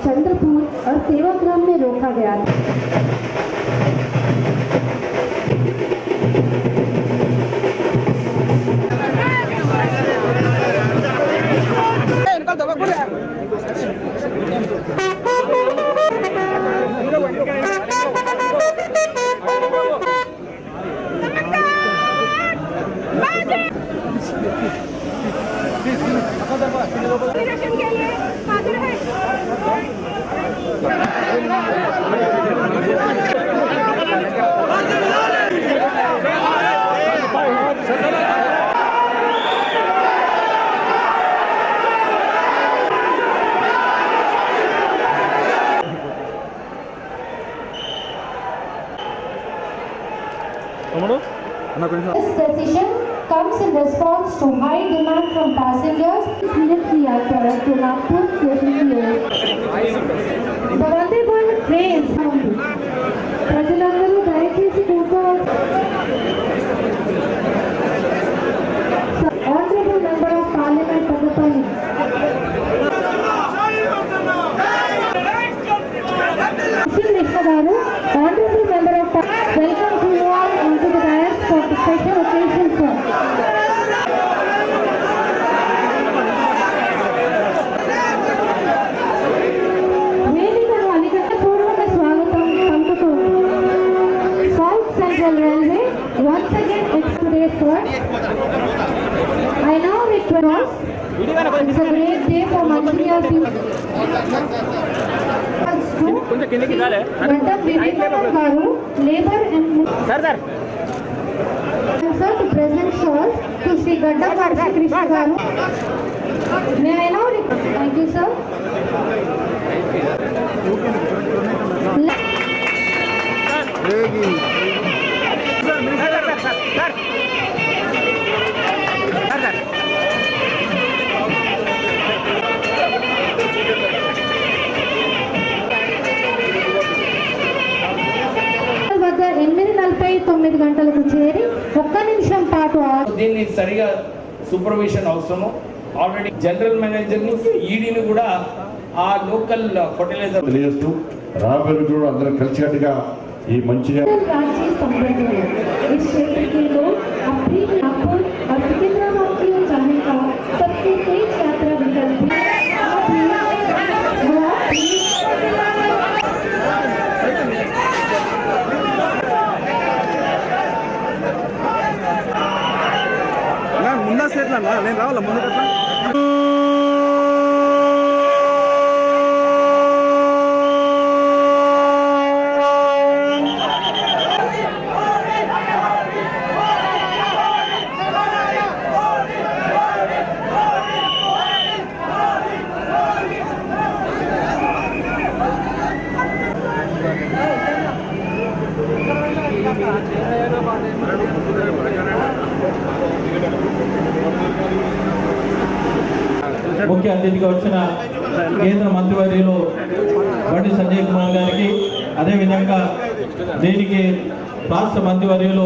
चंद्रपुर और सेवाग्राम में रोका गया था। This decision comes in response to high demand from passengers. Minute की यात्रा to Nagpur station की ओर। The Vande Bharat train ప్రజలందరూ దయచేసి కూర్చోవాలి. Honorable Member of Parliament Paddapalli. Krishna garu, Honorable Member of Parliament, welcome to you all onto the dais for the special occasion, sir. South Central Railway, once again it's today's work. I now request, it's a great day for Manchuriya people. Labor and sir to present shawls to Sri Gadda Krishna garu. May I now request? Thank you, sir. వద్ద 8:49 గంటలకు చేరి ఒక్క నిమిషం పాటు దీన్ని సరిగా supervision అవసరము. Already general manager ని ఈడీని కూడా ఆ లోకల్ ఫర్టిలైజర్ తెలియజేస్తూ రాబోయే రోజుల్లో అందరూ కలిసికట్టుగా ఈ మంచిగా राज्य संबंध है। इस क्षेत्र के लोग अपनी नागपुर और सिकंदराबाद की ओर जाने का सबसे तेज यात्रा विकल्प है। ముందా సేట్లా నేను రావాలా ముందు ముఖ్య అతిథిగా వచ్చిన కేంద్ర మంత్రివర్యులు బండి సంజయ్ కుమార్ గారికి, అదేవిధంగా దీనికి రాష్ట్ర మంత్రివర్యులు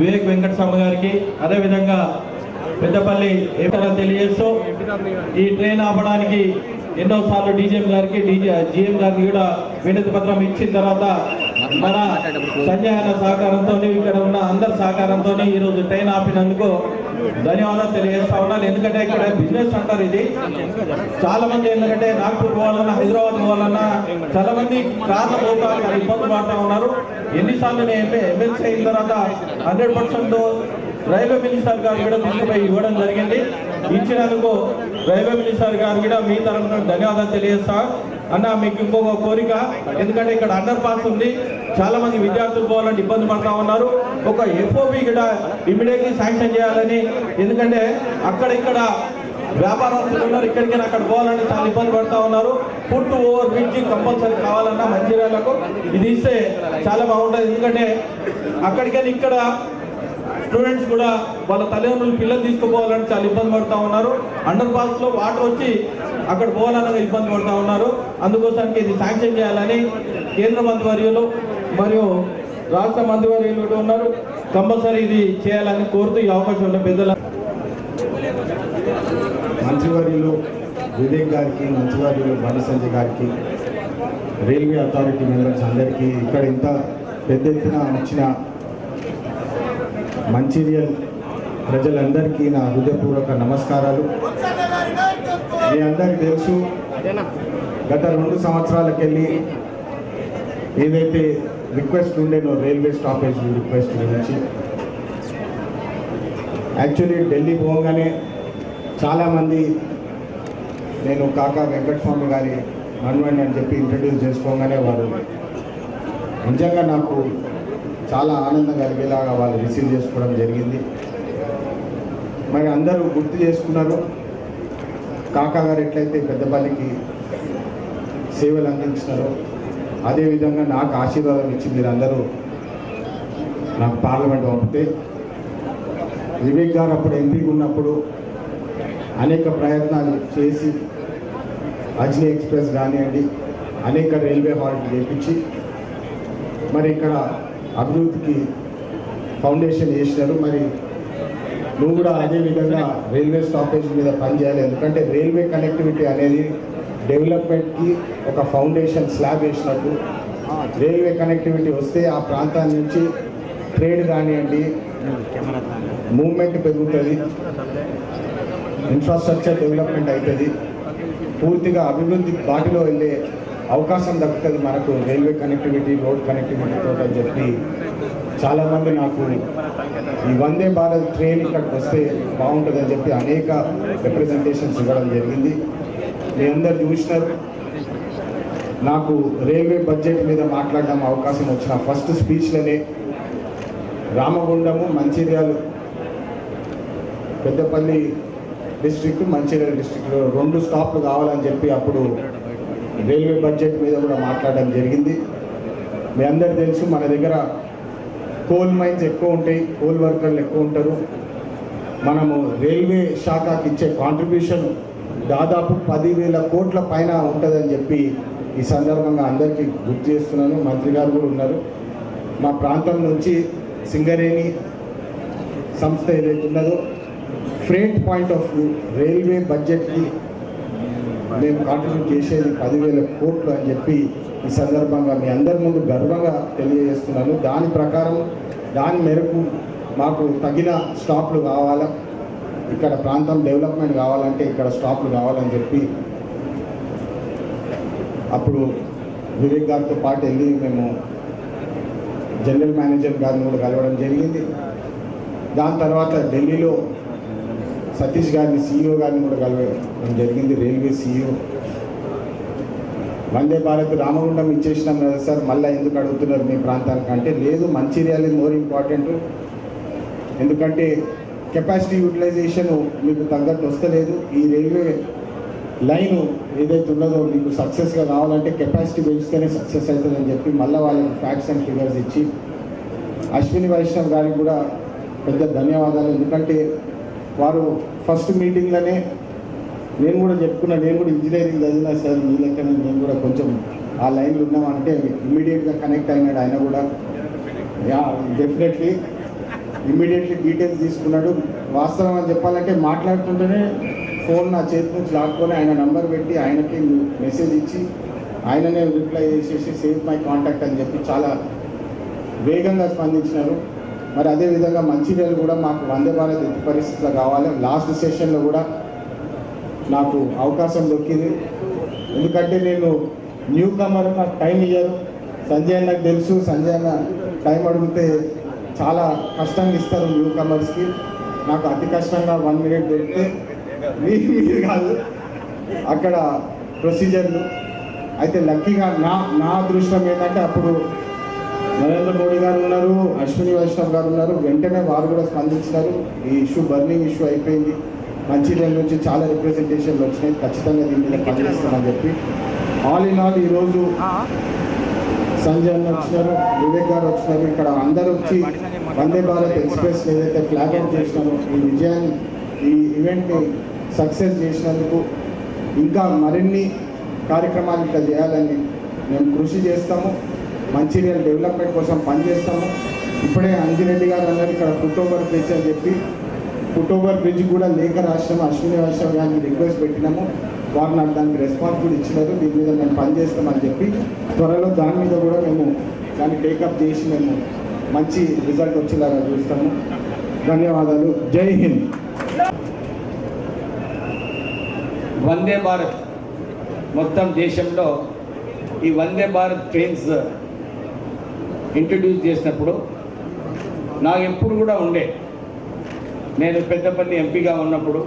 వివేక్ వెంకటస్వామి గారికి, అదేవిధంగా పెద్దపల్లి ఏపీ తెలియజేస్తూ ఈ ట్రైన్ ఆపడానికి ఎన్నోసార్లు డీజీఎం గారికి జీఎం గారికి కూడా వినతి పత్రం ఇచ్చిన తర్వాత మన సంజయ్ అన్న సహకారంతో, ఇక్కడ ఉన్న అందరి సహకారంతో ఈరోజు ట్రైన్ ఆపినందుకు ధన్యవాదాలు తెలియజేస్తా ఉన్నాను. ఎందుకంటే ఇక్కడ బిజినెస్ అంటారు, ఇది చాలా మంది ఎందుకంటే నాగ్పూర్ పోవాలన్నా హైదరాబాద్ పోవాలన్నా చాలా మంది కార్ల పోతారు, ఇబ్బంది పడుతూ ఉన్నారు. ఎన్నిసార్లు నేను ఎమ్మెల్సీ అయిన తర్వాత 100% రైల్వే మినిస్టర్ గారు కూడా తీసుకుపోయి ఇవ్వడం జరిగింది. ఇచ్చినందుకు రైల్వే మినిస్టర్ గారు కూడా మీ తరఫున ధన్యవాదాలు తెలియజేస్తా అన్న. మీకు ఇంకొక కోరిక, ఎందుకంటే ఇక్కడ అండర్ పాస్ ఉంది, చాలా మంది విద్యార్థులు పోవాలంటే ఇబ్బంది పడతా ఉన్నారు. ఒక ఎఫ్ఓబి కూడా ఇమీడియట్లీ శాంక్షన్ చేయాలని, ఎందుకంటే అక్కడ ఇక్కడ వ్యాపారస్తులు ఉన్నారు, ఇక్కడికి అక్కడ పోవాలని చాలా ఇబ్బంది పడతా ఉన్నారు. ఫుట్ ఓవర్ బ్రిడ్జ్ కంపల్సరీ కావాలన్నా మంచిర్యాలకు, ఇది ఇస్తే చాలా బాగుంటుంది. ఎందుకంటే అక్కడికని ఇక్కడ స్టూడెంట్స్ కూడా వాళ్ళ తల్లిదండ్రులు పిల్లలు తీసుకుపోవాలని చాలా ఇబ్బంది పడుతూ ఉన్నారు. అండర్ పాస్ లో వాటర్ వచ్చి అక్కడ పోవాలన్న ఇబ్బంది పడుతూ ఉన్నారు. అందుకోసానికి ఇది శాంక్షన్ చేయాలని కేంద్ర మంత్రివర్యులు మరియు రాష్ట్ర మంత్రివర్యులు ఉన్నారు, కంపల్సరీ ఇది చేయాలని కోరుతూ ఈ అవకాశం ఉన్న పెద్దల మంత్రివర్యులు వివేక్ గారికి, మంత్రివర్యులు బండి సంజయ్ గారికి, రైల్వే అథారిటీ మెంబర్స్ అందరికీ, ఇక్కడ ఇంత పెద్ద ఎత్తున వచ్చిన మంచిర్యాల్ ప్రజలందరికీ నా హృదయపూర్వక నమస్కారాలు. మీ అందరికీ తెలుసు, గత 2 సంవత్సరాలకెళ్ళి ఏదైతే రిక్వెస్ట్ ఉండేనో రైల్వే స్టాపేజ్ రిక్వెస్ట్ గురించి, యాక్చువల్లీ ఢిల్లీ పోగానే చాలామంది నేను కాకా వెంకటస్వామి గారి మనవడిని అని చెప్పి ఇంట్రడ్యూస్ చేసుకోగానే వారు నిజంగా నాకు చాలా ఆనందం కలిగేలాగా వాళ్ళు రిసీవ్ చేసుకోవడం జరిగింది. మరి అందరూ గుర్తు చేసుకున్నారు కాకా గారు ఎట్లయితే పెద్దపల్లికి సేవలు అందించినారో అదేవిధంగా నాకు ఆశీర్వాదం ఇచ్చి మీరందరూ నాకు పార్లమెంట్ పంపితే, వివేక్ గారు అప్పుడు ఎంపీగా ఉన్నప్పుడు అనేక ప్రయత్నాలు చేసి అజ్నీ ఎక్స్ప్రెస్ కానివ్వండి, అనేక రైల్వే హాల్ట్ చేపించి మరి ఇక్కడ అభివృద్ధికి ఫౌండేషన్ వేసినారు. మరి నువ్వు కూడా అదేవిధంగా రైల్వే స్టాపేజ్ మీద పనిచేయాలి, ఎందుకంటే రైల్వే కనెక్టివిటీ అనేది డెవలప్మెంట్కి ఒక ఫౌండేషన్ స్లాబ్ వేసినట్టు. రైల్వే కనెక్టివిటీ వస్తే ఆ ప్రాంతాల నుంచి ట్రేడ్ కానివ్వండి, మూవ్మెంట్ పెరుగుతుంది, ఇన్ఫ్రాస్ట్రక్చర్ డెవలప్మెంట్ అవుతుంది, పూర్తిగా అభివృద్ధి బాటలో వెళ్ళే అవకాశం దక్కుతుంది మనకు రైల్వే కనెక్టివిటీ, రోడ్ కనెక్టివిటీతో అని చెప్పి చాలామంది నాకు ఈ వందే భారత్ ట్రైన్ ఇక్కడికి వస్తే బాగుంటుందని చెప్పి అనేక రిప్రజెంటేషన్స్ ఇవ్వడం జరిగింది. మీ అందరు చూసినారు. నాకు రైల్వే బడ్జెట్ మీద మాట్లాడడం అవకాశం వచ్చిన ఫస్ట్ స్పీచ్లోనే రామగుండము, మంచిర్యాల, పెద్దపల్లి డిస్ట్రిక్ట్, మంచిర్యాల డిస్ట్రిక్ట్లో 2 స్టాప్లు కావాలని చెప్పి అప్పుడు రైల్వే బడ్జెట్ మీద కూడా మాట్లాడడం జరిగింది. మీ అందరు తెలుసు, మన దగ్గర కోల్ మైన్స్ ఎక్కువ ఉంటాయి, కోల్ వర్కర్లు ఎక్కువ ఉంటారు. మనము రైల్వే శాఖకి ఇచ్చే కాంట్రిబ్యూషన్ దాదాపు 10,000 కోట్ల పైన ఉంటుందని చెప్పి ఈ సందర్భంగా అందరికీ గుర్తు చేస్తున్నాను. మంత్రి గారు కూడా ఉన్నారు. మా ప్రాంతం నుంచి సింగరేణి సంస్థ ఏదైతే ఉన్నదో freight point of view railway బడ్జెట్కి మేము కాంట్రిబ్యూట్ చేసేది 10,000 కోట్లు అని చెప్పి ఈ సందర్భంగా మీ అందరి ముందు గర్వంగా తెలియజేస్తున్నాను. దాని ప్రకారం, దాని మేరకు మాకు తగిన స్టాప్లు కావాలా, ఇక్కడ ప్రాంతం డెవలప్మెంట్ కావాలంటే ఇక్కడ స్టాప్లు కావాలని చెప్పి అప్పుడు వివేక్ గారితో పాటు వెళ్ళి మేము జనరల్ మేనేజర్ గారిని కూడా కలవడం జరిగింది. దాని తర్వాత ఢిల్లీలో సతీష్ గారిని, CEO గారిని కూడా కలవడం జరిగింది, రైల్వే CEO. వందే భారత్ రామగుండం ఇచ్చేసినాం కదా సార్, మళ్ళీ ఎందుకు అడుగుతున్నారు మీ ప్రాంతానికి అంటే, లేదు మంచిర్యాల ఇస్ మోర్ ఇంపార్టెంట్, ఎందుకంటే కెపాసిటీ యూటిలైజేషన్ మీకు తగ్గట్టు వస్తలేదు. ఈ రైల్వే లైన్ ఏదైతే ఉన్నదో మీకు సక్సెస్గా కావాలంటే కెపాసిటీ పెంచితేనే సక్సెస్ అవుతుందని చెప్పి మళ్ళీ వాళ్ళకి ఫ్యాక్ట్స్ అండ్ ఫిగర్స్ ఇచ్చి, అశ్విని వైష్ణవ్ గారికి కూడా పెద్ద ధన్యవాదాలు. ఎందుకంటే వారు ఫస్ట్ మీటింగ్లోనే నేను కూడా చెప్పుకున్నా, నేను కూడా ఇంజనీరింగ్ చదివినా సార్, మీ లెక్కనే నేను కూడా కొంచెం ఆ లైన్లో ఉన్నామంటే ఇమ్మీడియట్గా కనెక్ట్ అయినాడు. ఆయన కూడా డెఫినెట్లీ ఇమ్మీడియట్లీ డీటెయిల్స్ తీసుకున్నాడు. వాస్తవం అని చెప్పాలంటే మాట్లాడుతుంటేనే ఫోన్ నా చేతి నుంచి లాక్కొని ఆయన నంబర్ పెట్టి ఆయనకి మెసేజ్ ఇచ్చి ఆయననే రిప్లై చేసేసి సేవ్ మై కాంటాక్ట్ అని చెప్పి చాలా వేగంగా స్పందించినారు. మరి అదేవిధంగా మంచిర్యాల కూడా మాకు వందే భారత్ ఎట్టి పరిస్థితుల్లో కావాలి. లాస్ట్ సెషన్లో కూడా నాకు అవకాశం దొరికింది, ఎందుకంటే నేను న్యూ కమర్, నాకు టైం ఇయ్యారు. సంజయ్ అన్నకు తెలుసు, సంజయ్ అన్న టైం అడిగితే చాలా కష్టంగా ఇస్తారు న్యూ కమర్స్కి. నాకు అతి కష్టంగా 1 minute దొరికితే మీరు కాదు అక్కడ ప్రొసీజర్లు. అయితే లక్కీగా నా అదృష్టం ఏంటంటే అప్పుడు నరేంద్ర మోడీ గారు ఉన్నారు, అశ్విని వైష్ణవ్ గారు ఉన్నారు, వెంటనే వారు కూడా స్పందించినారు. ఈ ఇష్యూ బర్నింగ్ ఇష్యూ అయిపోయింది, మంచిర్యాల నుంచి చాలా రిప్రజెంటేషన్లు వచ్చినాయి, ఖచ్చితంగా దీని మీద పనిచేస్తామని చెప్పి ఆల్ ఇన్ ఆల్ ఈరోజు సంజయ్ అన్న వచ్చినారు, వివేక్ గారు వచ్చినారు, ఇక్కడ అందరూ వచ్చి వందే భారత్ ఎక్స్ప్రెస్ ఏదైతే ఫ్లాగ్ అవుట్ చేసినారో ఈ విజయాన్ని, ఈ ఈవెంట్ని సక్సెస్ చేసినందుకు ఇంకా మరిన్ని కార్యక్రమాలు ఇంకా చేయాలని మేము కృషి చేస్తాము. మంచిర్యాల డెవలప్మెంట్ కోసం పనిచేస్తాము. ఇప్పుడే అంజిరెడ్డి గారు అన్నారు ఇక్కడ ఫుట్ఓవర్ బ్రిడ్జ్ అని చెప్పి, ఫుట్ఓవర్ బ్రిడ్జ్ కూడా లేఖ రాష్ట్రం అశ్విని వైష్ణవ్ గారికి రిక్వెస్ట్ పెట్టినాము. వారు నాకు దానికి రెస్పాన్స్ కూడా ఇచ్చినారు. దీని మీద మేము పనిచేస్తామని చెప్పి త్వరలో దాని మీద కూడా మేము దాన్ని టేకప్ చేసి మేము మంచి రిజల్ట్ వచ్చేలాగా చూస్తాము. ధన్యవాదాలు. జై హింద్. వందే భారత్ మొత్తం దేశంలో ఈ వందే భారత్ ట్రైన్స్ ఇంట్రడ్యూస్ చేసినప్పుడు నాకు ఎప్పుడు కూడా ఉండే, నేను పెద్దపల్లి ఎంపీగా ఉన్నప్పుడు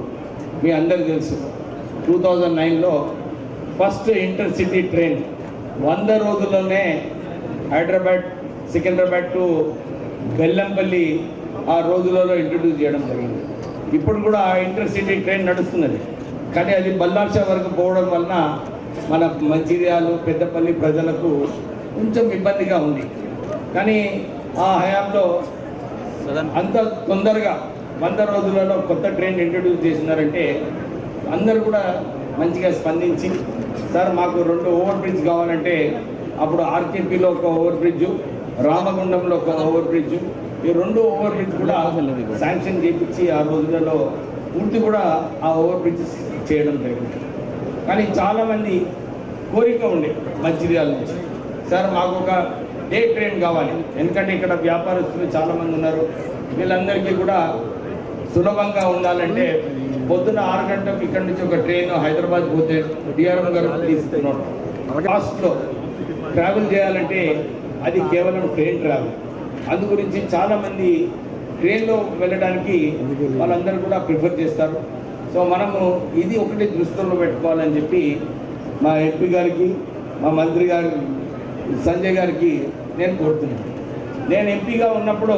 మీ అందరికీ తెలుసు 2009లో ఫస్ట్ ఇంటర్సిటీ ట్రైన్ 100 రోజుల్లోనే హైదరాబాద్ సికింద్రాబాద్ టు బెల్లంపల్లి ఆ రోజులలో ఇంట్రడ్యూస్ చేయడం జరిగింది. ఇప్పుడు కూడా ఆ ఇంటర్సిటీ ట్రైన్ నడుస్తున్నది, కానీ అది బల్లార్షా వరకు పోవడం వలన మన మంచిర్యాల పెద్దపల్లి ప్రజలకు కొంచెం ఇబ్బందిగా ఉంది. కానీ ఆ హయాంలో అంత తొందరగా 100 రోజులలో కొత్త ట్రైన్ ఇంట్రడ్యూస్ చేసినారంటే అందరూ కూడా మంచిగా స్పందించి, సార్ మాకు 2 ఓవర్ బ్రిడ్జ్ కావాలంటే అప్పుడు ఆర్కేపీలో ఒక ఓవర్ బ్రిడ్జు, రామగుండంలో ఒక ఓవర్ బ్రిడ్జు, ఈ 2 ఓవర్ బ్రిడ్జ్ కూడా శాంక్షన్ చేయించి ఆ రోజులలో పూర్తి కూడా ఆ ఓవర్ బ్రిడ్జ్ చేయడం జరిగింది. కానీ చాలామంది కోరిక ఉండే మంచిర్యాల నుంచి, సార్ మాకు ఒక డే ట్రైన్ కావాలి, ఎందుకంటే ఇక్కడ వ్యాపారస్తులు చాలామంది ఉన్నారు, వీళ్ళందరికీ కూడా సులభంగా ఉండాలంటే పొద్దున 6 గంటలకు ఇక్కడి నుంచి ఒక ట్రైన్ హైదరాబాద్ పోతే డిఆర్ఎం గారు తీసుకున్నాడు. కాస్ట్లో ట్రావెల్ చేయాలంటే అది కేవలం ట్రైన్ ట్రావెల్, అందు గురించి చాలామంది ట్రైన్లో వెళ్ళడానికి వాళ్ళందరూ కూడా ప్రిఫర్ చేస్తారు. సో మనము ఇది ఒకటి దృష్టిలో పెట్టుకోవాలని చెప్పి మా ఎంపీ గారికి, మా మంత్రి గారి సంజయ్ గారికి నేను కోరుతున్నాను. నేను ఎంపీగా ఉన్నప్పుడు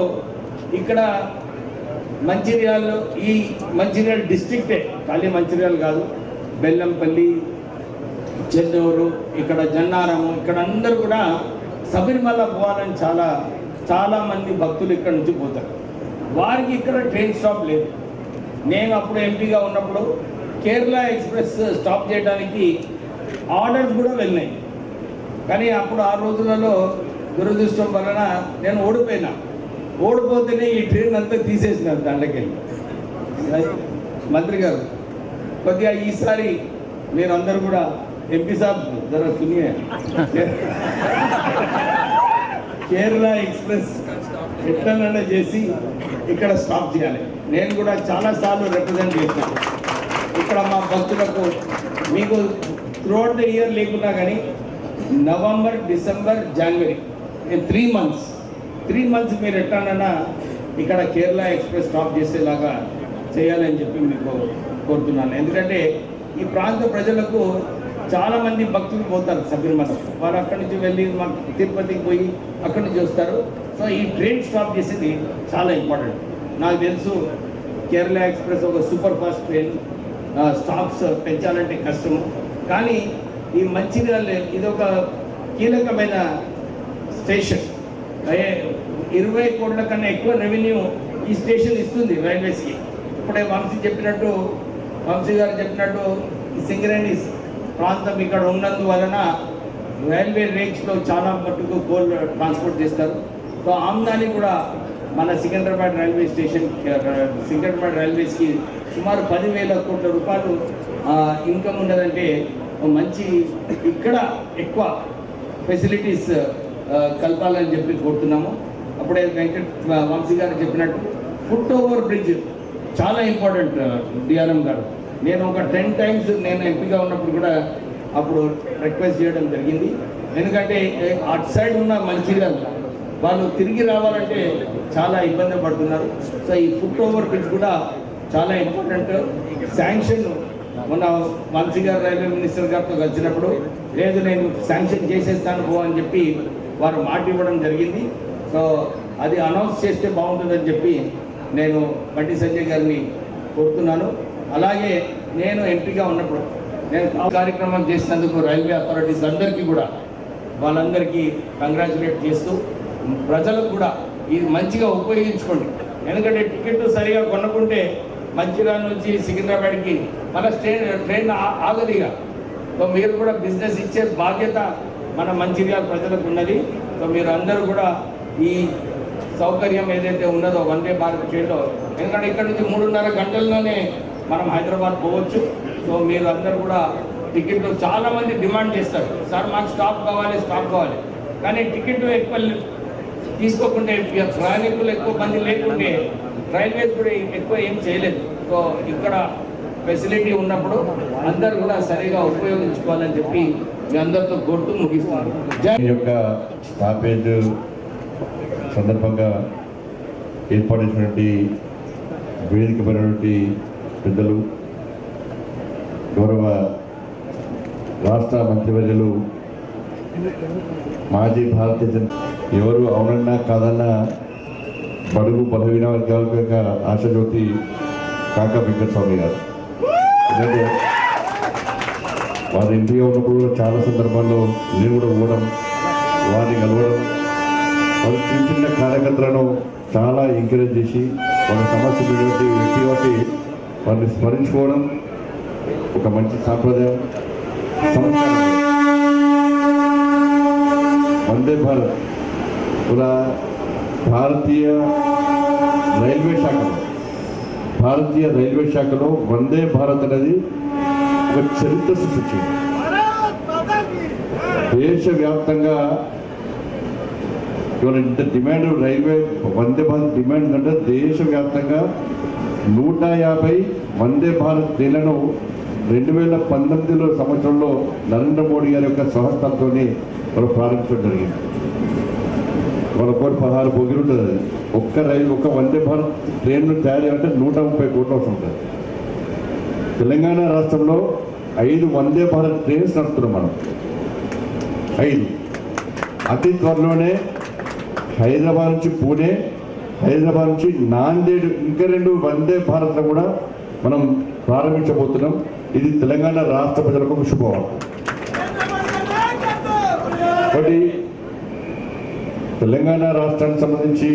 ఇక్కడ మంచిర్యాలలో, ఈ మంచిర్యాల డిస్ట్రిక్టే ఖాళీ మంచిర్యాల కాదు, బెల్లంపల్లి, చెన్నూరు, ఇక్కడ జన్నారము, ఇక్కడ అందరూ కూడా శబరిమల పోవాలని చాలామంది భక్తులు ఇక్కడ నుంచి పోతారు. వారికి ఇక్కడ ట్రైన్ స్టాప్ లేదు. నేను అప్పుడు ఎంపీగా ఉన్నప్పుడు కేరళ ఎక్స్ప్రెస్ స్టాప్ చేయడానికి ఆర్డర్స్ కూడా వెళ్ళినాయి, కానీ అప్పుడు ఆ రోజులలో దురదృష్టం వలన నేను ఓడిపోతేనే ఈ ట్రైన్ అంతా తీసేసినారు దాంట్లోకెళ్ళి. మంత్రి గారు కొద్దిగా ఈసారి మీరందరూ కూడా ఎంపీ సాబ్ జరా సునియే, కేరళ ఎక్స్ప్రెస్ ఎట్లనైనా చేసి ఇక్కడ స్టాప్ చేయాలి. నేను కూడా చాలాసార్లు రిప్రజెంట్ చేశాను ఇక్కడ మా భక్తులకు. మీకు త్రూఅవుట్ ద ఇయర్ లేకున్నా కానీ నవంబర్, డిసెంబర్, జనవరి 3 మంత్స్ మీరు ఎట్లనైనా ఇక్కడ కేరళ ఎక్స్ప్రెస్ స్టాప్ చేసేలాగా చేయాలని చెప్పి మీకు కోరుతున్నాను. ఎందుకంటే ఈ ప్రాంత ప్రజలకు చాలామంది భక్తులు పోతారు శబరిమల, వారు అక్కడి నుంచి వెళ్ళి మాకు తిరుపతికి పోయి అక్కడి నుంచి వస్తారు. సో ఈ ట్రైన్ స్టాప్ చేసేది చాలా ఇంపార్టెంట్. నాకు తెలుసు కేరళ ఎక్స్ప్రెస్ ఒక సూపర్ ఫాస్ట్ ట్రైన్, స్టాప్స్ పెంచాలంటే కష్టము, కానీ ఈ మంచిర్యాల ఇది ఒక కీలకమైన స్టేషన్. 20 కోట్ల కన్నా ఎక్కువ రెవెన్యూ ఈ స్టేషన్ ఇస్తుంది రైల్వేస్కి. ఇప్పుడే వంశీ గారు చెప్పినట్టు ఈ సింగరేణి ప్రాంతం ఇక్కడ ఉన్నందువలన రైల్వే రేంజ్లో చాలా మట్టుకు కోల్ ట్రాన్స్పోర్ట్ చేస్తారు. సో ఆమ్దాని కూడా మన సికింద్రాబాద్ రైల్వేస్కి సుమారు 10,000 కోట్ల రూపాయలు ఇన్కమ్ ఉన్నదంటే మంచి ఇక్కడ ఎక్కువ ఫెసిలిటీస్ కలపాలని చెప్పి కోరుతున్నాము. అప్పుడే వంశీ గారు చెప్పినట్టు ఫుట్ ఓవర్ బ్రిడ్జ్ చాలా ఇంపార్టెంట్. డిఆర్ఎం గారు నేను ఒక 10 times నేను ఎంపీగా ఉన్నప్పుడు కూడా అప్పుడు రిక్వెస్ట్ చేయడం జరిగింది. ఎందుకంటే అటు సైడ్ ఉన్న మంచిర్యాల వాళ్ళు తిరిగి రావాలంటే చాలా ఇబ్బంది పడుతున్నారు. సో ఈ ఫుట్ ఓవర్ బ్రిడ్జ్ కూడా చాలా ఇంపార్టెంట్. శాంక్షన్ మొన్న వంశీ గారు రైల్వే మినిస్టర్ గారితో వచ్చినప్పుడు లేదు నేను శాంక్షన్ చేసేస్తాను అని చెప్పి వారు మాట ఇవ్వడం జరిగింది. సో అది అనౌన్స్ చేస్తే బాగుంటుందని చెప్పి నేను బండి సంజయ్ గారిని కోరుతున్నాను. అలాగే నేను ఎంపీగా ఉన్నప్పుడు నేను కార్యక్రమం చేసినందుకు రైల్వే అథారిటీస్ అందరికీ కూడా వాళ్ళందరికీ కంగ్రాచులేట్ చేస్తూ ప్రజలకు కూడా ఇది మంచిగా ఉపయోగించుకోండి. ఎందుకంటే టికెట్ సరిగా కొనుక్కుంటే మంచిర్యాల నుంచి సికింద్రాబాద్కి మన ట్రైన్ ఆగదిగా. సో మీరు కూడా బిజినెస్ ఇచ్చే బాధ్యత మన మంచిర్యాల ప్రజలకు ఉన్నది. సో మీరు అందరూ కూడా ఈ సౌకర్యం ఏదైతే ఉన్నదో వందే భారత్ ట్రైన్లో, ఎందుకంటే ఇక్కడ నుంచి 3.5 గంటల్లోనే మనం హైదరాబాద్ పోవచ్చు. సో మీరు అందరూ కూడా టికెట్లు చాలా మంది డిమాండ్ చేస్తారు, సార్ మాకు స్టాప్ కావాలి. కానీ టికెట్ ఎక్కువ తీసుకోకుంటే ప్రయాణికులు ఎక్కువ మంది లేకుంటే రైల్వేస్ కూడా ఎక్కువ ఏం చేయలేదు. సో ఇక్కడ ఫెసిలిటీ ఉన్నప్పుడు అందరూ కూడా సరిగా ఉపయోగించుకోవాలని చెప్పి మీ అందరితో కోరుతూ ముగిస్తున్నాను. ఈ యొక్క స్టాపేజ్ సందర్భంగా ఏర్పాటు చేసినటువంటి వేదికమైనటువంటి పెద్దలు, గౌరవ రాష్ట్ర మంత్రివర్యులు, మాజీ భారతీయ జనతా ఎవరు అవునన్నా కాదన్నా బడుగు బలహీన వర్గాల యొక్క ఆశాజ్యోతి కాకా వెంకటస్వామి గారు. ఎందుకంటే వారు ఎంపీగా ఉన్నప్పుడు కూడా చాలా సందర్భాల్లో నేను కూడా పోవడం, వారిని కలవడం, వారు చిన్న చిన్న కార్యకర్తలను చాలా ఎంకరేజ్ చేసి వాళ్ళ సమస్యలు వ్యక్తి వారిని స్మరించుకోవడం ఒక మంచి సాంప్రదాయం, సంస్కారం. వందే భారత్ కూడా భారతీయ రైల్వే శాఖలో వందే భారత్ అనేది ఒక చరిత్ర సృష్టించింది. దేశవ్యాప్తంగా ఇవాళ ఇంత demand railway Vande Bharat demand కంటే దేశవ్యాప్తంగా 150 వందే భారత్ ట్రైన్లను 2019 సంవత్సరంలో నరేంద్ర మోడీ గారి యొక్క సహస్థంతో మనం ప్రారంభించడం జరిగింది. వాళ్ళ 16 బోగిలు ఉంటుంది. ఒక్క వందే భారత్ ట్రైన్ను తయారు చేయాలంటే 130 కోట్ల అవసరం ఉంటుంది. తెలంగాణ రాష్ట్రంలో 5 వందే భారత్ ట్రైన్స్ నడుపుతున్నాం మనం. 5 అతి త్వరలోనే హైదరాబాద్ నుంచి పూణే, హైదరాబాద్ నుంచి నాందేడ్, ఇంకా 2 వందే భారత్లు కూడా మనం ప్రారంభించబోతున్నాం. ఇది తెలంగాణ రాష్ట్ర ప్రజలకు ఒక శుభవార్త. ఒకటి తెలంగాణ రాష్ట్రానికి సంబంధించి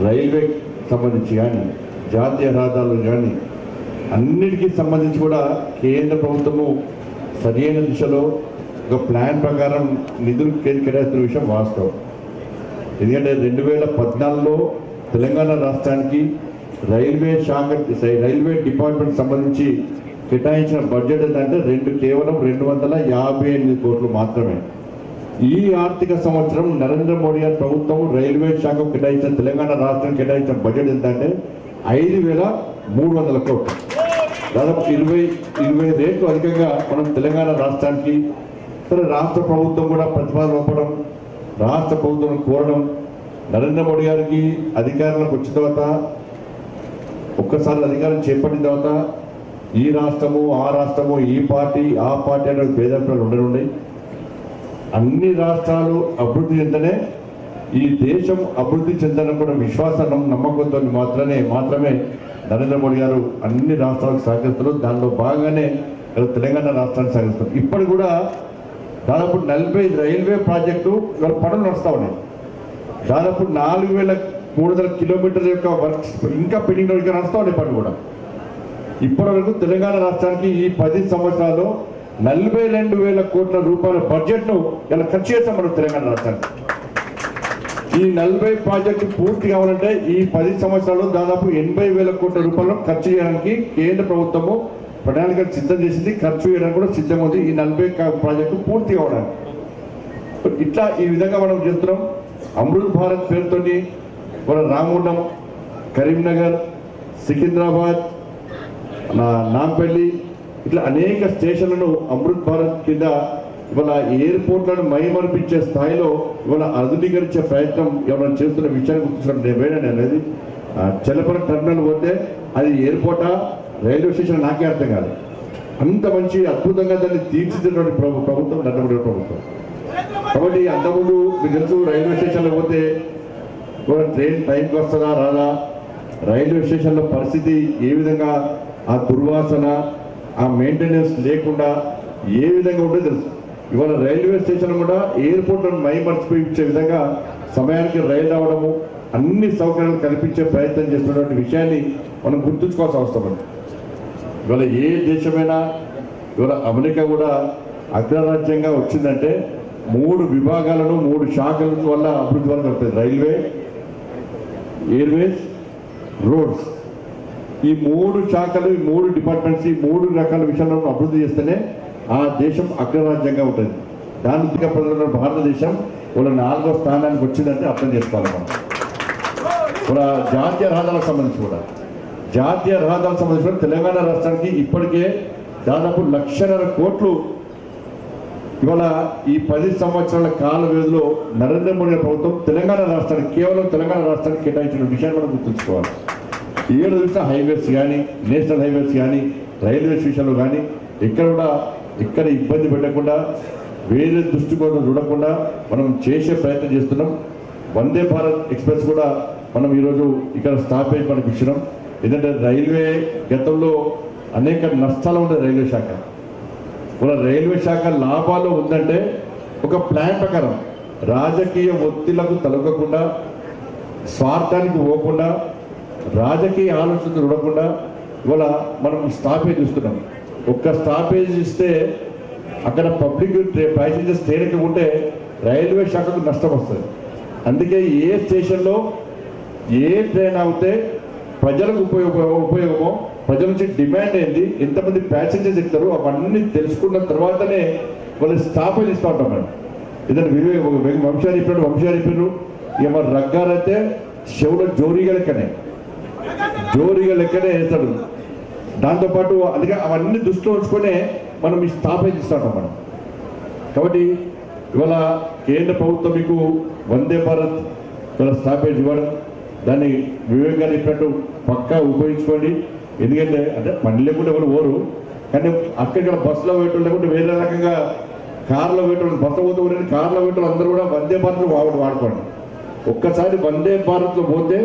రైల్వే సంబంధించి కానీ జాతీయ రహదారులు కానీ అన్నిటికీ సంబంధించి కూడా కేంద్ర ప్రభుత్వము సరైన దిశలో ఒక ప్లాన్ ప్రకారం నిధులు కేటాయిస్తున్న విషయం వాస్తవం. ఎందుకంటే 2014లో తెలంగాణ రాష్ట్రానికి రైల్వే డిపార్ట్మెంట్ సంబంధించి కేటాయించిన బడ్జెట్ ఏంటంటే కేవలం 258 కోట్లు మాత్రమే. ఈ ఆర్థిక సంవత్సరం నరేంద్ర మోడీ గారి ప్రభుత్వం రైల్వే శాఖ కేటాయించిన తెలంగాణ రాష్ట్రం కేటాయించిన బడ్జెట్ ఏంటంటే 5,300 కోట్లు. దాదాపు 20 రేట్లు అధికంగా మనం తెలంగాణ రాష్ట్రానికి. సరే, రాష్ట్ర ప్రభుత్వం కూడా ప్రతిపాదన పంపడం, రాష్ట్ర ప్రభుత్వం కోరడం, నరేంద్ర మోడీ గారికి అధికారంలోకి వచ్చిన తర్వాత ఒక్కసారి అధికారం చేపట్టిన తర్వాత ఈ రాష్ట్రము ఆ రాష్ట్రము, ఈ పార్టీ ఆ పార్టీ అనే భేదాభిప్రాయాలు ఉండనుండే. అన్ని రాష్ట్రాలు అభివృద్ధి చెందనే ఈ దేశం అభివృద్ధి చెందనుకున్న విశ్వాసం నమ్మకంతో మాత్రమే నరేంద్ర మోడీ గారు అన్ని రాష్ట్రాలకు సహకరిస్తున్నారు. దానిలో భాగంగానే తెలంగాణ రాష్ట్రానికి సహకరిస్తారు. ఇప్పుడు కూడా దాదాపు 40 రైల్వే ప్రాజెక్టు ఇవాళ పనులు నడుస్తూ ఉన్నాయి. దాదాపు 4,300 కిలోమీటర్ల యొక్క వర్క్స్ ఇంకా పెండింగ్ నడుస్తూ ఉన్నాయి పనులు కూడా. ఇప్పటి వరకు తెలంగాణ రాష్ట్రానికి ఈ 10 సంవత్సరాల్లో 42,000 కోట్ల రూపాయల బడ్జెట్ను ఇలా ఖర్చు చేస్తాం మనం తెలంగాణ రాష్ట్రానికి. ఈ 40 ప్రాజెక్టు పూర్తి కావాలంటే ఈ 10 సంవత్సరాల్లో దాదాపు 80,000 కోట్ల రూపాయలు ఖర్చు చేయడానికి కేంద్ర ప్రభుత్వము ప్రణాళిక సిద్ధం చేసింది. ఖర్చు చేయడానికి కూడా సిద్ధం ఉంది ఈ 40 ప్రాజెక్టు పూర్తి కావడానికి. ఇట్లా ఈ విధంగా మనం చేస్తున్నాం. అమృత్ భారత్ పేరుతో మన రామగుండం, కరీంనగర్, సికింద్రాబాద్, నాంపల్లి ఇట్లా అనేక స్టేషన్లను అమృత్ భారత్ కింద ఇవాళ ఎయిర్పోర్ట్లను మైమర్పించే స్థాయిలో ఇవాళ ఆధునీకరించే ప్రయత్నం ఎవరైనా చేస్తున్న విషయాన్ని గుర్తించడం నేను అనేది. చల్లపల్లి టర్మినల్ పోతే అది ఎయిర్పోర్టా రైల్వే స్టేషన్ నాకే అర్థం కాదు. అంత మంచి అద్భుతంగా దాన్ని తీర్చిదిద్దినటువంటి ప్రభుత్వం నరేంద్ర మోడీ ప్రభుత్వం. కాబట్టి అంతకుముందు మీకు తెలుసు, రైల్వే స్టేషన్లో పోతే ట్రైన్ టైంకి వస్తుందా రాదా, రైల్వే స్టేషన్లో పరిస్థితి ఏ విధంగా, ఆ దుర్వాసన, ఆ మెయింటెనెన్స్ లేకుండా ఏ విధంగా ఉంటే తెలుసు. ఇవాళ రైల్వే స్టేషన్ కూడా ఎయిర్పోర్ట్లను మైమర్చిపోయి ఇచ్చే విధంగా సమయానికి రైలు రావడము, అన్ని సౌకర్యాలు కల్పించే ప్రయత్నం చేస్తున్నటువంటి విషయాన్ని మనం గుర్తుంచుకోవాల్సిన అవసరం ఉంది. ఇవాళ ఏ దేశమైనా, ఇవాళ అమెరికా కూడా అగ్రరాజ్యంగా వచ్చిందంటే 3 విభాగాలను 3 శాఖల వల్ల అభివృద్ధి వల్ల కలుగుతుంది. Railway, Airways, roads. ఈ 3 శాఖలు, ఈ 3 డిపార్ట్మెంట్స్, ఈ 3 రకాల విషయాలను అభివృద్ధి చేస్తేనే ఆ దేశం అగ్రరాజ్యంగా ఉంటుంది. దాని ప్రజలు భారతదేశం వాళ్ళ 4వ స్థానానికి వచ్చిందంటే అర్థం చేసుకోవాలి మనం. వాళ్ళ జాతీయ రహదారులకు సంబంధించి కూడా తెలంగాణ రాష్ట్రానికి ఇప్పటికే దాదాపు 1,00,000 కోట్లు ఇవాళ ఈ 10 సంవత్సరాల కాల వ్యవధిలో నరేంద్ర మోడీ ప్రభుత్వం తెలంగాణ రాష్ట్రానికి, కేవలం తెలంగాణ రాష్ట్రానికి కేటాయించిన విషయాన్ని మనం గుర్తుంచుకోవాలి. 7 చూసిన హైవేస్ కానీ, నేషనల్ హైవేస్ కానీ, రైల్వేస్ విషయంలో కానీ ఎక్కడ ఇబ్బంది పెట్టకుండా, వేరే దృష్టికోణం చూడకుండా మనం చేసే ప్రయత్నం చేస్తున్నాం. వందే భారత్ ఎక్స్ప్రెస్ కూడా మనం ఈరోజు ఇక్కడ స్టాపేజ్ మనకి ఇచ్చినాం. ఎందుకంటే రైల్వే గతంలో అనేక నష్టాలు ఉండే రైల్వే శాఖ. మన రైల్వే శాఖ లాభాలు ఉందంటే ఒక ప్లాన్ ప్రకారం రాజకీయ ఒత్తిళ్లకు తలగకుండా, స్వార్థానికి పోకుండా, రాజకీయ ఆలోచన చూడకుండా ఇవాళ మనం స్టాపేజ్ ఇస్తున్నాం. ఒక్క స్టాపేజ్ ఇస్తే అక్కడ పబ్లిక్ ప్యాసింజర్స్ తేలికకుంటే రైల్వే శాఖకు నష్టం వస్తుంది. అందుకే ఏ స్టేషన్లో ఏ ట్రైన్ అవుతే ప్రజలకు ఉపయోగమో, ప్రజల నుంచి డిమాండ్ ఏంటి, ఎంతమంది ప్యాసింజర్స్ ఎక్కుతారు, అవన్నీ తెలుసుకున్న తర్వాతనే వాళ్ళు స్టాపేజ్ ఇస్తూ ఉంటాం మేడం. ఇదంటే వంశాలు చెప్పారు. ఇక మరి రగ్గారైతే చెవులో జోరీగా లెక్కనే వేస్తాడు. దాంతోపాటు అందుకే అవన్నీ దృష్టిలో ఉంచుకొనే మనం ఈ స్టాపేజ్ ఇస్తూ ఉంటాం మనం. కాబట్టి ఇవాళ కేంద్ర ప్రభుత్వం మీకు వందే భారత్ ఇవాళ స్టాపేజ్ ఇవ్వడం, దాన్ని వివేక్ గారు చెప్పినట్టు పక్కా ఉపయోగించుకోండి. ఎందుకంటే అంటే పని లేకుండా ఎవరు ఓరు, కానీ అక్కడ బస్సులో వేయటం లేకుంటే వేరే రకంగా కార్లో వేయటం, బస్సు పోతూ కార్లో వేయటం అందరూ కూడా వందే భారత్ వాడుకోండి. ఒక్కసారి వందే భారత్లో పోతే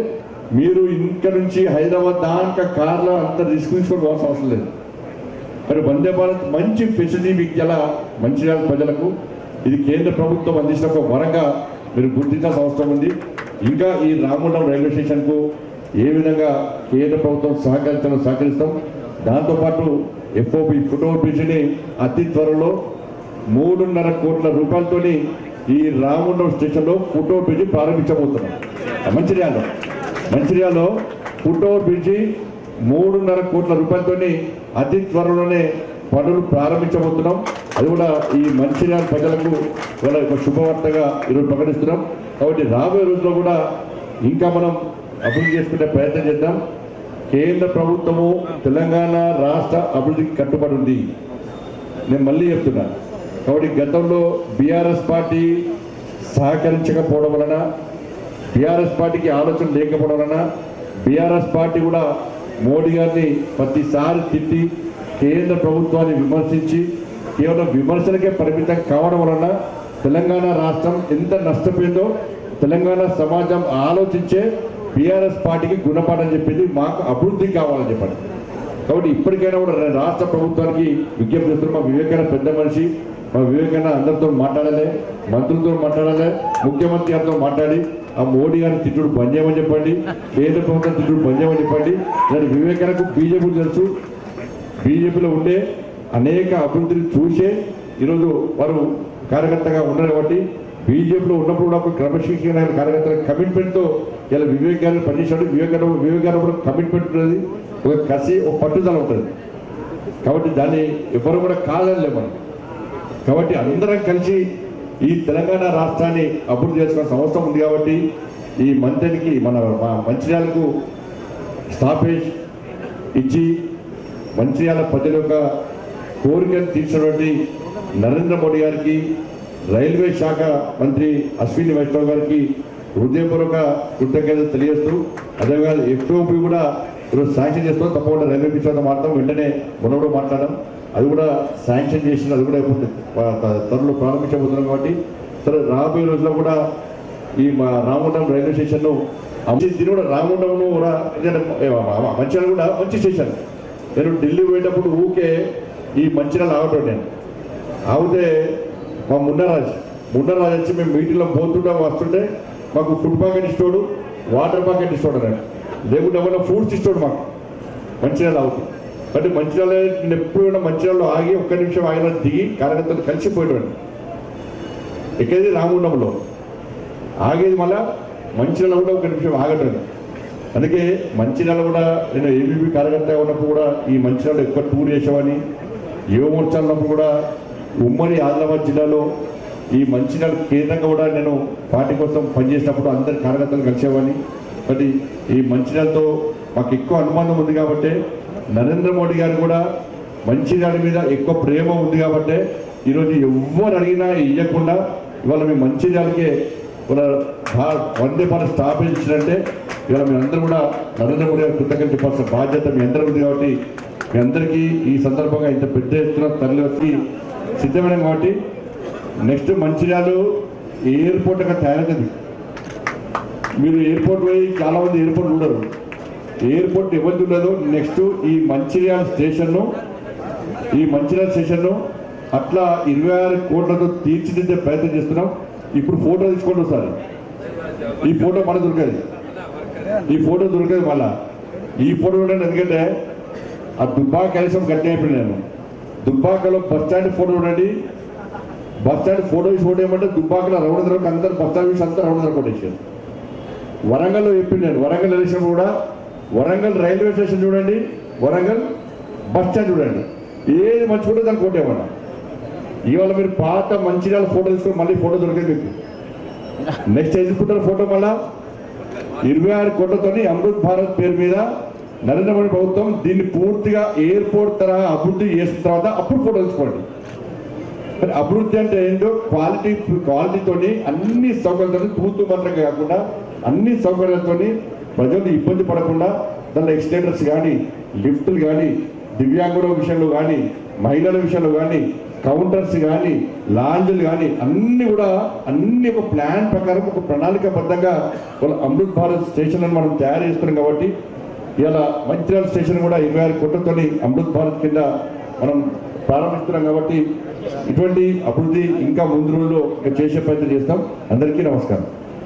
మీరు ఇక్కడ నుంచి హైదరాబాద్ దాకా కార్లో అంత రిస్క్ తీసుకొని పోవాల్సిన అవసరం లేదు. మరి వందే భారత్ మంచి ఫెసిలిటీ మీకు ఇలా మంచిర్యాల ప్రజలకు ఇది కేంద్ర ప్రభుత్వం అందించిన ఒక వరంగా మీరు గుర్తించాల్సిన అవసరం ఉంది. ఇంకా ఈ రామగుండం రైల్వే స్టేషన్కు ఏ విధంగా కేంద్ర ప్రభుత్వం సహకరిస్తాం. దాంతోపాటు ఎఫ్ఓబి ఫుట్ ఓవర్ బ్రిడ్జిని అతి త్వరలో 3.5 కోట్ల రూపాయలతో ఈ రామగుండం స్టేషన్లో ఫుట్ ఓవర్ బ్రిడ్జి ప్రారంభించబోతున్నాం. మంచిర్యాలలో ఫుట్ ఓవర్ బ్రిడ్జి 3.5 కోట్ల రూపాయలతో అతి త్వరలోనే పనులు ప్రారంభించబోతున్నాం. అది కూడా ఈ మంచిర్యాల ప్రజలకు వాళ్ళ ఒక శుభవార్తగా ఈరోజు ప్రకటిస్తున్నాం. కాబట్టి రాబోయే రోజుల్లో కూడా ఇంకా మనం అభివృద్ధి చేసుకునే ప్రయత్నం చేద్దాం. కేంద్ర ప్రభుత్వము తెలంగాణ రాష్ట్ర అభివృద్ధికి కట్టుబడి ఉంది. నేను మళ్ళీ చెప్తున్నా. కాబట్టి గతంలో బీఆర్ఎస్ పార్టీ సహకరించకపోవడం వలన, బీఆర్ఎస్ పార్టీకి ఆలోచన లేకపోవడం వలన, బీఆర్ఎస్ పార్టీ కూడా మోడీ గారిని ప్రతిసారి తిట్టి కేంద్ర ప్రభుత్వాన్ని విమర్శించి కేవలం విమర్శలకే పరిమితం కావడం వలన తెలంగాణ రాష్ట్రం ఎంత నష్టపోయిందో తెలంగాణ సమాజం ఆలోచించే బీఆర్ఎస్ పార్టీకి గుణపాఠం చెప్పింది. మాకు అభివృద్ధి కావాలని చెప్పండి. కాబట్టి ఇప్పటికైనా కూడా రాష్ట్ర ప్రభుత్వానికి విజ్ఞప్తి చేస్తున్నాం. మా వివేకానంద పెద్ద మనిషి, మా వివేకానంద అందరితో మాట్లాడాలి, మంత్రులతో మాట్లాడాలి, ముఖ్యమంత్రి గారితో మాట్లాడి ఆ మోడీ గారిని తిట్టుడు బంద్ చేయమని చెప్పండి, కేంద్ర ప్రభుత్వం తిట్టుడు బంద్ చేయమని చెప్పండి. దాని వివేకానందకు బీజేపీ తెలుసు. బీజేపీలో ఉండే అనేక అభివృద్ధిని చూసే ఈరోజు వారు కార్యకర్తగా ఉన్నారు. కాబట్టి బీజేపీలో ఉన్నప్పుడు కూడా ఒక క్రమశిక్షణ కార్యకర్తల కమిట్మెంట్తో ఇలా వివేక్ గారిని పనిచేసాడు. వివేక్ గారు కూడా కమిట్మెంట్ ఉంటుంది, ఒక కసి, ఒక పట్టుదల ఉంటుంది. కాబట్టి దాన్ని ఎవరు కూడా కాదనిలే మనం. కాబట్టి అందరం కలిసి ఈ తెలంగాణ రాష్ట్రాన్ని అభివృద్ధి చేసుకోవాల్సిన అవసరం ఉంది. కాబట్టి ఈ మంత్రికి మా మంచిర్యాలకు స్టాపేజ్ ఇచ్చి మంచిర్యాల ప్రజల యొక్క కోరికను తీర్చినటువంటి నరేంద్ర మోడీ గారికి, రైల్వే శాఖ మంత్రి అశ్విని వైష్ణవ్ గారికి హృదయపూర్వక కృతజ్ఞతలు తెలియజేస్తూ, అదేవిధంగా ఎఫ్ఓపి కూడా ఈరోజు శాంక్షన్ చేస్తాం. తప్పకుండా రైల్వే విషయంలో మాట్లాడడం వెంటనే మొన్న మాట్లాడడం, అది కూడా శాంక్షన్ చేసిన, అది కూడా త్వరలో ప్రారంభించబోతున్నాం. కాబట్టి సరే రాబోయే రోజుల్లో కూడా ఈ మా రామగుండం రైల్వే స్టేషన్ను దీన్ని కూడా రామగుండంను కూడా మంచిర్యాల కూడా మంచి స్టేషన్. నేను ఢిల్లీ పోయేటప్పుడు ఊకే ఈ మంచిర్యాల ఆగటం, నేను ఆగితే మా మున్నరాజు వచ్చి మేము మీటింగ్లో పోతుంటాం, వస్తుంటే మాకు ఫుడ్ ప్యాకెట్ ఇస్తాడు, వాటర్ ప్యాకెట్ ఇస్తాడు అన్నాడు. లేకుంటే ఏమైనా ఫ్రూట్స్ ఇస్తాడు మాకు మంచిర్యాల అవుతుంది. అంటే మంచిర్యాల నేను ఎప్పుడు మంచిర్యాలలో ఆగి ఒక్క నిమిషం ఆయన దిగి కార్యకర్తలు కలిసిపోయాడు. ఎక్కేది రామగుండంలో ఆగేది, మళ్ళా మంచిర్యాల కూడా ఒక నిమిషం ఆగటం. అందుకే మంచిర్యాల కూడా నేను ఏబీపీ కార్యకర్తగా ఉన్నప్పుడు కూడా ఈ మంచిర్యాల ఎక్కువ టూర్ చేసామని, యువ మోర్చా ఉన్నప్పుడు కూడా ఉమ్మడి ఆదిలాబాద్ జిల్లాలో ఈ మంచిర్యాల కేంద్రంగా కూడా నేను పార్టీ కోసం పనిచేసినప్పుడు అందరి కార్యకర్తలు కలిసేవాడిని. కాబట్టి ఈ మంచిర్యాలతో మాకు ఎక్కువ అనుబంధం ఉంది కాబట్టి, నరేంద్ర మోడీ గారు కూడా మంచిర్యాల మీద ఎక్కువ ప్రేమ ఉంది కాబట్టి ఈరోజు ఎవరు అడిగినా ఇవ్వకుండా ఇవాళ మీ మంచిర్యాలకే వందే భారత్ స్థాపించినట్టే ఇవాళ మీ అందరూ కూడా నరేంద్ర మోడీ గారు కృతజ్ఞతలు చెప్పాల్సిన బాధ్యత మీ అందరూ ఉంది. కాబట్టి మీ అందరికీ ఈ సందర్భంగా ఇంత పెద్ద ఎత్తున తరలి వచ్చి సిద్ధమైన కాబట్టి నెక్స్ట్ మంచిర్యాల ఎయిర్పోర్ట్గా తయారవుతుంది. మీరు ఎయిర్పోర్ట్ పోయి చాలామంది ఎయిర్పోర్ట్ ఉండరు, ఎయిర్పోర్ట్ ఎవరికి ఉండదు. నెక్స్ట్ ఈ మంచిర్యాల స్టేషన్ను అట్లా 26 కోట్లతో తీర్చిదిద్దే ప్రయత్నం చేస్తున్నాం. ఇప్పుడు ఫోటో తీసుకోండి సార్, ఈ ఫోటో మనకు దొరకదు, మళ్ళా ఈ ఫోటో చూడండి. ఎందుకంటే ఆ దుబ్బాక కనీసం గట్టి అయిపోయింది. నేను దుబ్బాకలో బస్ స్టాండ్ ఫోటో చూడండి, బస్ స్టాండ్ ఫోటో ఏమంటే దుబ్బాకలో రౌండ్ అందరు బస్ స్టాండ్ చూసి అంతా రౌండ్ కొట్టేసారు. వరంగల్లో చెప్పింది నేను, వరంగల్ ఎలక్షన్ కూడా వరంగల్ రైల్వే స్టేషన్ చూడండి, వరంగల్ బస్ స్టాండ్ చూడండి, ఏది మంచిగా దాన్ని కొట్టేమన్నా. ఇవాళ మీరు పాత మంచిర్యాల ఫోటో తీసుకొని మళ్ళీ ఫోటో దొరికేది మీకు. నెక్స్ట్ తీసుకుంటారు ఫోటో మళ్ళా 26 కోట్లతో అమృత్ భారత్ పేరు మీద నరేంద్ర మోడీ ప్రభుత్వం దీన్ని పూర్తిగా ఎయిర్పోర్ట్ తరహా అభివృద్ధి చేసిన తర్వాత అప్పుడు ఫోటో తీసుకోండి. అభివృద్ధి అంటే ఏంటో క్వాలిటీతో అన్ని సౌకర్యాలతో తూతూ మాత్రం కాకుండా అన్ని సౌకర్యాలతో ప్రజలు ఇబ్బంది పడకుండా దానిలో ఎక్స్టెండర్స్ కానీ, లిఫ్టులు కానీ, దివ్యాంగుల విషయంలో కానీ, మహిళల విషయంలో కానీ, కౌంటర్స్ కానీ, లాంజ్లు కానీ అన్ని ఒక ప్లాన్ ప్రకారం ఒక ప్రణాళికాబద్ధంగా వాళ్ళ అమృత్ భారత్ స్టేషన్ మనం తయారు చేస్తున్నాం. కాబట్టి ఇలా మంచిర్యాల స్టేషన్ కూడా 26 కోట్లతో అమృత్ భారత్ కింద మనం ప్రారంభిస్తున్నాం. కాబట్టి ఇటువంటి అభివృద్ధి ఇంకా ముందు రోజుల్లో చేసే ప్రయత్నం చేస్తాం. అందరికీ నమస్కారం.